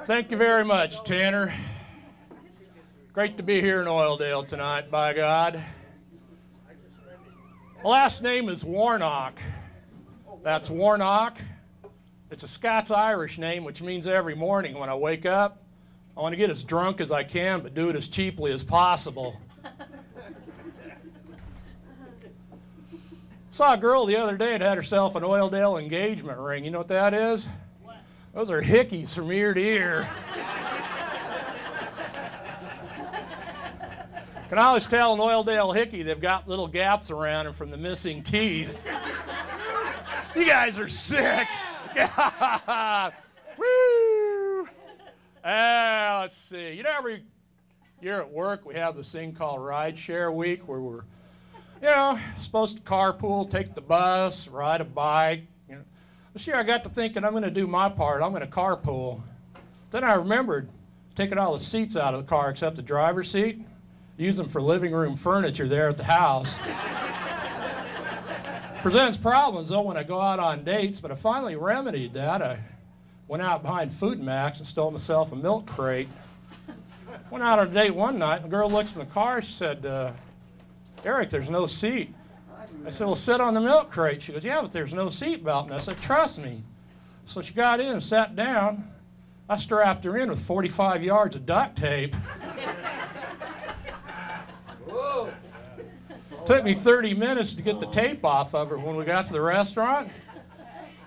Thank you very much, Tanner. Great to be here in Oildale tonight, by God. My last name is Warnock. That's Warnock. It's a Scots-Irish name, which means every morning when I wake up, I want to get as drunk as I can, but do it as cheaply as possible. Saw a girl the other day that had herself an Oildale engagement ring. You know what that is? Those are hickeys from ear to ear. Can always tell an Oildale hickey, they've got little gaps around them from the missing teeth. You guys are sick. Woo! Let's see. You know, every year at work we have this thing called Rideshare Week where we're, supposed to carpool, take the bus, ride a bike. This year I got to thinking I'm going to do my part. I'm going to carpool. Then I remembered taking all the seats out of the car except the driver's seat, use them for living room furniture there at the house. Presents problems though when I go out on dates, but I finally remedied that. I went out behind Food Max and stole myself a milk crate. Went out on a date one night, and the girl looks in the car, she said, Eric, there's no seat. I said, well, sit on the milk crate. She goes, yeah, but there's no seat belt. And I said, trust me. So she got in and sat down. I strapped her in with 45 yards of duct tape. Whoa. Took me 30 minutes to get the tape off of her when we got to the restaurant.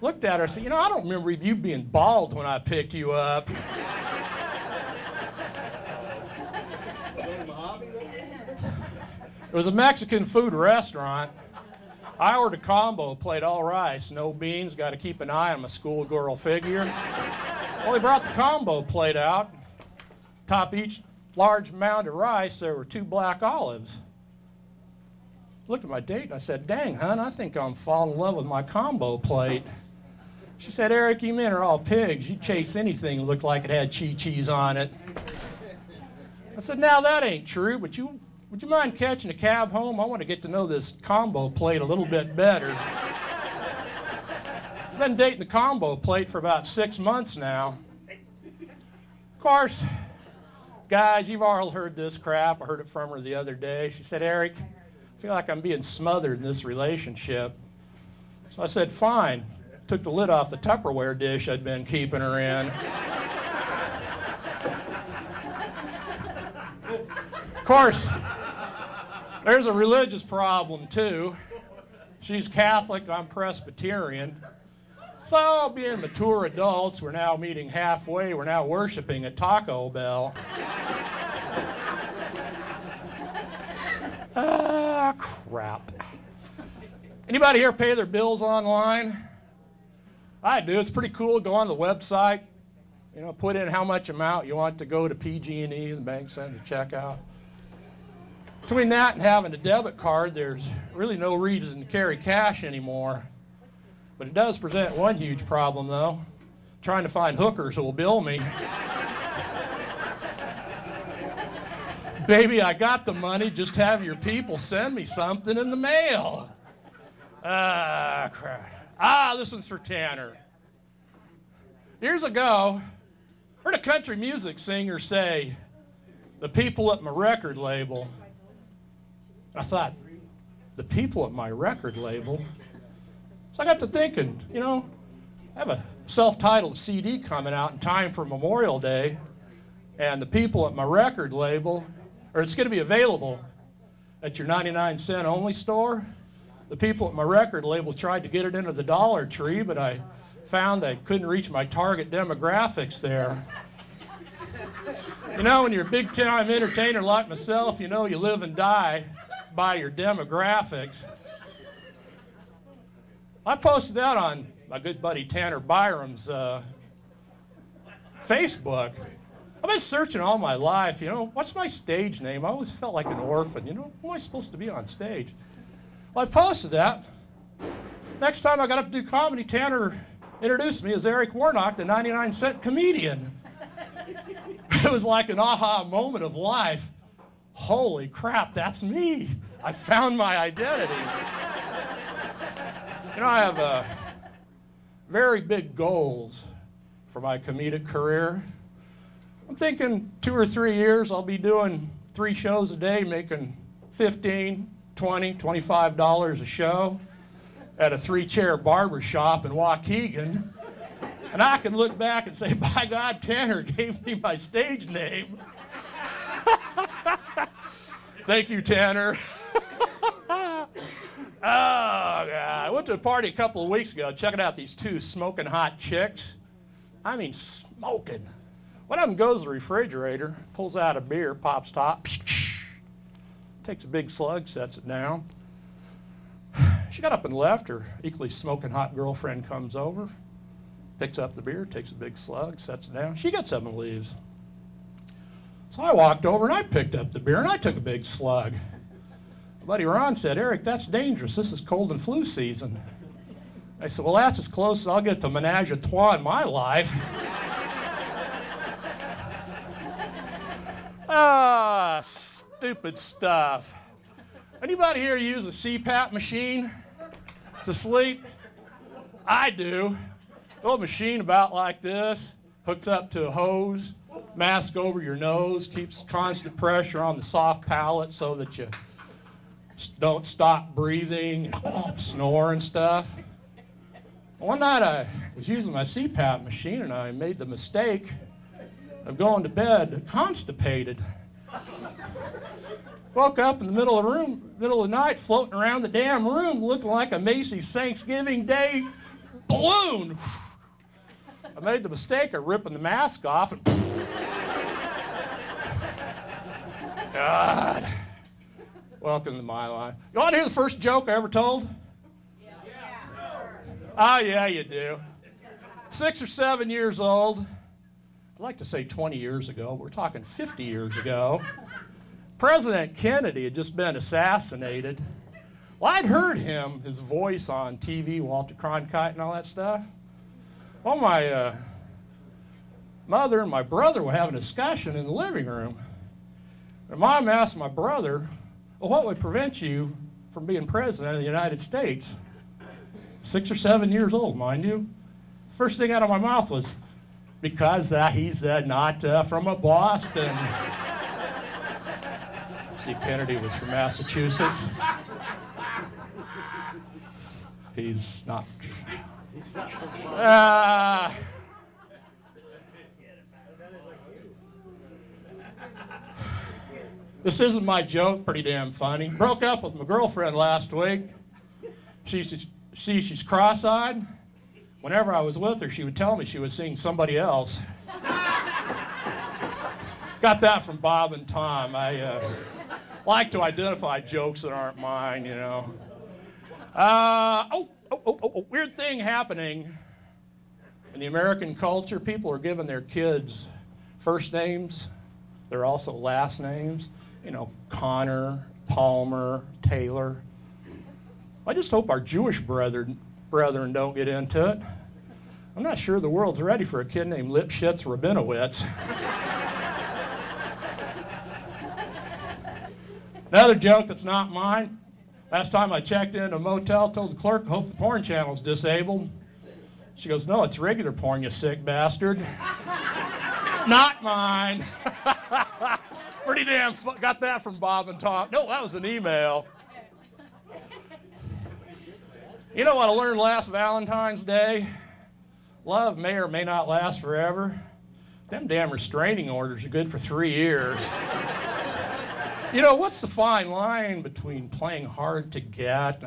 Looked at her and said, I don't remember you being bald when I picked you up. It was a Mexican food restaurant. I ordered a combo plate, all rice, no beans, got to keep an eye on my schoolgirl figure. Well, they brought the combo plate out. Top each large mound of rice, there were 2 black olives. Looked at my date and I said, dang, hon, I think I'm falling in love with my combo plate. She said, Eric, you men are all pigs. You chase anything that looked like it had cheese on it. I said, now that ain't true, but would you mind catching a cab home? I want to get to know this combo plate a little bit better. I've been dating the combo plate for about 6 months now. Of course, guys, you've all heard this crap. I heard it from her the other day. She said, Eric, I feel like I'm being smothered in this relationship. So I said, fine. Took the lid off the Tupperware dish I'd been keeping her in. Of course, there's a religious problem too. She's Catholic, I'm Presbyterian. So being mature adults, we're now meeting halfway, we're now worshiping at Taco Bell. Crap. Anybody here pay their bills online? I do. It's pretty cool. Go on the website, put in how much amount you want to go to PG&E, the bank center, to check out. Between that and having a debit card, there's really no reason to carry cash anymore. But it does present one huge problem, though, trying to find hookers who will bill me. Baby, I got the money, just have your people send me something in the mail. Crap. This one's for Tanner. Years ago, I heard a country music singer say, the people at my record label. I thought, the people at my record label? So I got to thinking, I have a self-titled CD coming out in time for Memorial Day, and the people at my record label, or it's going to be available at your 99-cent only store. The people at my record label tried to get it into the Dollar Tree, but I found I couldn't reach my target demographics there. When you're a big-time entertainer like myself, you live and die by your demographics. I posted that on my good buddy Tanner Byram's Facebook. I've been searching all my life, what's my stage name? I always felt like an orphan, who am I supposed to be on stage? Well, I posted that. Next time I got up to do comedy, Tanner introduced me as Eric Warnock, the 99-cent comedian. It was like an aha moment of life. Holy crap, that's me. I found my identity. I have very big goals for my comedic career. I'm thinking 2 or 3 years I'll be doing 3 shows a day, making $15, $20, $25 a show at a 3-chair barber shop in Waukegan. And I can look back and say, by God, Tanner gave me my stage name. Thank you, Tanner. Oh, God. I went to a party a couple of weeks ago checking out these 2 smoking hot chicks. I mean, smoking. One of them goes to the refrigerator, pulls out a beer, pops top, takes a big slug, sets it down. She got up and left. Her equally smoking hot girlfriend comes over, picks up the beer, takes a big slug, sets it down. She gets up and leaves. So I walked over and I picked up the beer and I took a big slug. My buddy Ron said, Eric, that's dangerous. This is cold and flu season. I said, well, that's as close as I'll get to menage a trois in my life. Ah, stupid stuff. Anybody here use a CPAP machine to sleep? I do. Little machine about like this, hooked up to a hose, mask over your nose, keeps constant pressure on the soft palate so that you don't stop breathing, snore and stuff. One night I was using my CPAP machine and I made the mistake of going to bed constipated. Woke up in the middle of the night, floating around the damn room, looking like a Macy's Thanksgiving Day balloon. I made the mistake of ripping the mask off and God. Welcome to my life. You want to hear the first joke I ever told? Yeah. Oh, yeah, you do. 6 or 7 years old. I'd like to say 20 years ago. We're talking 50 years ago. President Kennedy had just been assassinated. Well, I'd heard him, his voice on TV, Walter Cronkite and all that stuff. Well, my mother and my brother were having a discussion in the living room. And Mom asked my brother, well, what would prevent you from being president of the United States? 6 or 7 years old, mind you. First thing out of my mouth was, because he's not from a Boston. See, Kennedy was from Massachusetts. He's not. This isn't my joke, pretty damn funny. Broke up with my girlfriend last week. She's cross-eyed. Whenever I was with her, she would tell me she was seeing somebody else. Got that from Bob and Tom. I like to identify jokes that aren't mine, you know. Weird thing happening in the American culture. People are giving their kids first names. They're also last names. You know, Connor, Palmer, Taylor. I just hope our Jewish brethren don't get into it. I'm not sure the world's ready for a kid named Lipschitz Rabinowitz. Another joke that's not mine. Last time I checked into a motel, told the clerk, I hope the porn channel's disabled. She goes, no, it's regular porn, you sick bastard. Not mine. Pretty damn got that from Bob and Tom. No, that was an email. You know what I learned last Valentine's Day? Love may or may not last forever. Them damn restraining orders are good for 3 years. You know, what's the fine line between playing hard to get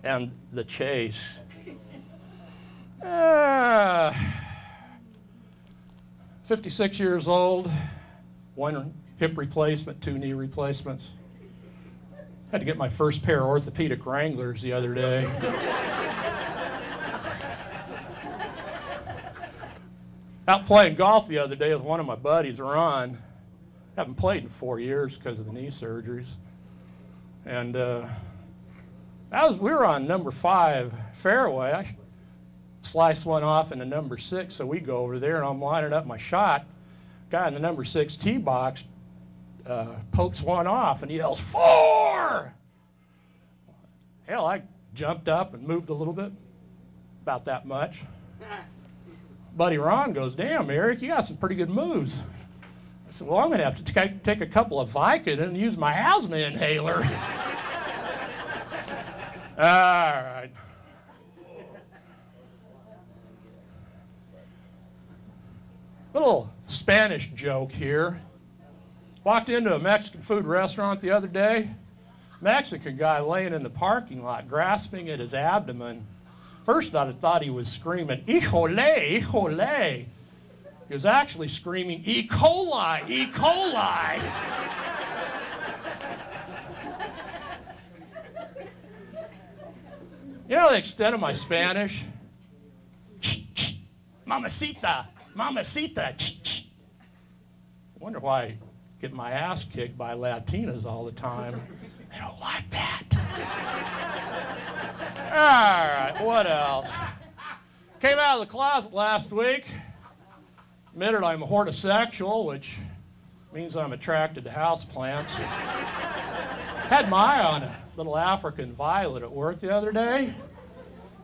and the chase? 56 years old, 1 hip replacement, 2 knee replacements. Had to get my first pair of orthopedic Wranglers the other day. Out playing golf the other day with one of my buddies, Ron. Haven't played in 4 years because of the knee surgeries. And we were on number 5 fairway. I sliced one off into number 6, so we go over there and I'm lining up my shot. Guy in the number 6 tee box pokes one off and he yells, 4! Hell, I jumped up and moved a little bit, about that much. Buddy Ron goes, damn, Eric, you got some pretty good moves. I said, well, I'm going to have to take a couple of Vicodin and use my asthma inhaler. All right. Little Spanish joke here. Walked into a Mexican food restaurant the other day. Mexican guy laying in the parking lot, grasping at his abdomen. First I thought he was screaming, "Híjole, híjole." He was actually screaming, "E. coli, E. coli." You know the extent of my Spanish? Mamacita, mamacita. I wonder why I get my ass kicked by Latinas all the time. They don't like that. All right, what else? Came out of the closet last week. Admitted I'm a hortisexual, which means I'm attracted to houseplants. Had my eye on a little African violet at work the other day.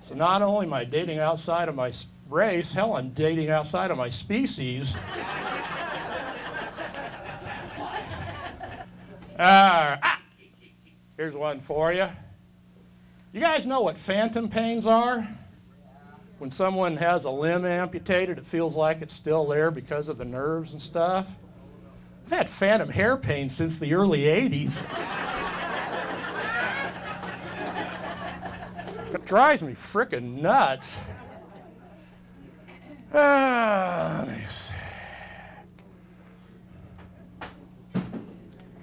So not only am I dating outside of my race, hell, I'm dating outside of my species. Here's one for you. You guys know what phantom pains are? When someone has a limb amputated, it feels like it's still there because of the nerves and stuff. I've had phantom hair pain since the early 80s. It drives me frickin' nuts. Let me see.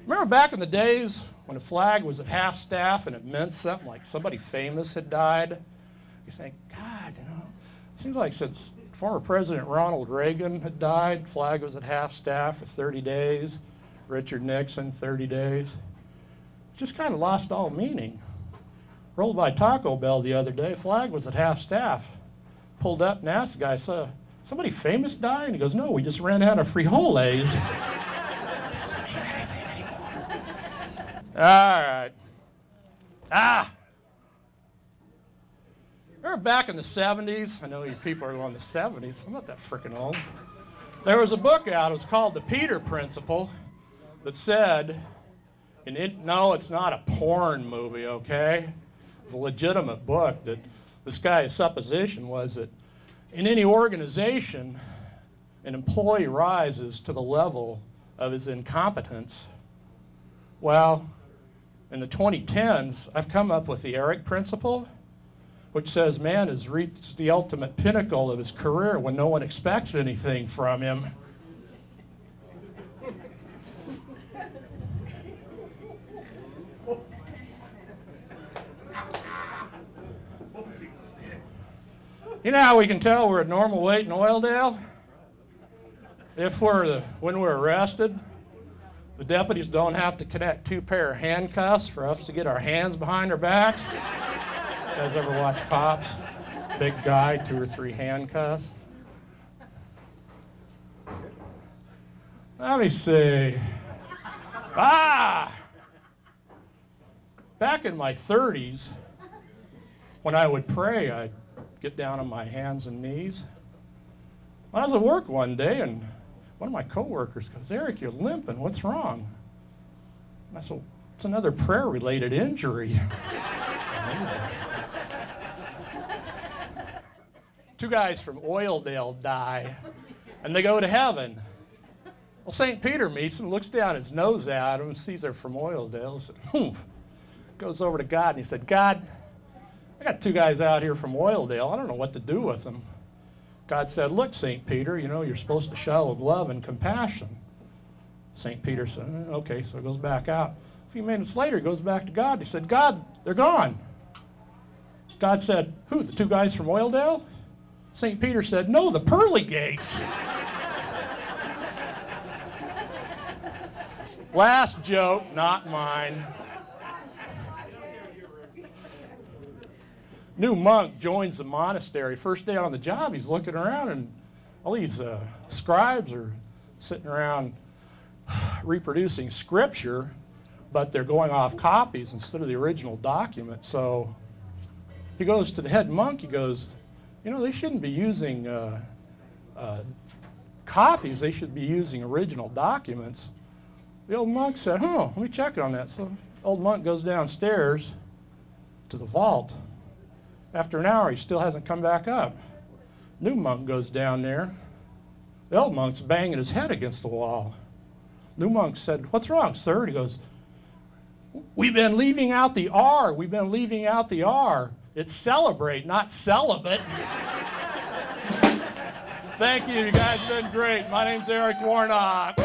Remember back in the days when a flag was at half staff and it meant something, like somebody famous had died? You think, God, you know, it seems like since former President Ronald Reagan had died, flag was at half staff for 30 days. Richard Nixon, 30 days. It just kind of lost all meaning. Rolled by Taco Bell the other day, flag was at half staff. Pulled up and asked the guy, so somebody famous died? And he goes, no, we just ran out of frijoles. Doesn't mean anything anymore. All right. Remember back in the 70s? I know you people are on the 70s. I'm not that freaking old. There was a book out. It was called The Peter Principle that said, no, it's not a porn movie, okay? It's a legitimate book that this guy's supposition was that in any organization, an employee rises to the level of his incompetence. Well, in the 2010s, I've come up with the Eric Principle, which says man has reached the ultimate pinnacle of his career when no one expects anything from him. You know how we can tell we're at normal weight in Oildale? When we're arrested, the deputies don't have to connect 2 pair of handcuffs for us to get our hands behind our backs. You guys ever watch Cops? Big guy, 2 or 3 handcuffs. Let me see. Back in my 30s, when I would pray, I'd get down on my hands and knees. I was at work one day, and one of my coworkers goes, Eric, you're limping. What's wrong? And I said, it's another prayer-related injury. 2 guys from Oildale die, and they go to heaven. Well, St. Peter meets them, looks down his nose at them, and sees they're from Oildale. Said, "Humph." Goes over to God, and he said, God, I got 2 guys out here from Oildale. I don't know what to do with them. God said, look, St. Peter, you know, you're supposed to show them love and compassion. St. Peter said, okay, so he goes back out. A few minutes later, he goes back to God. He said, God, they're gone. God said, who, the 2 guys from Oildale? St. Peter said, no, the pearly gates. Last joke, not mine. New monk joins the monastery. First day on the job, he's looking around, and all these scribes are sitting around reproducing scripture, but they're going off copies instead of the original document. So he goes to the head monk. He goes, you know, they shouldn't be using copies, they should be using original documents. The old monk said, let me check on that. So the old monk goes downstairs to the vault. After an hour, he still hasn't come back up. New monk goes down there. The old monk's banging his head against the wall. New monk said, "What's wrong, sir?" He goes, "We've been leaving out the R. We've been leaving out the R. It's celebrate, not celibate." Thank you. You guys have been great. My name's Eric Warnock.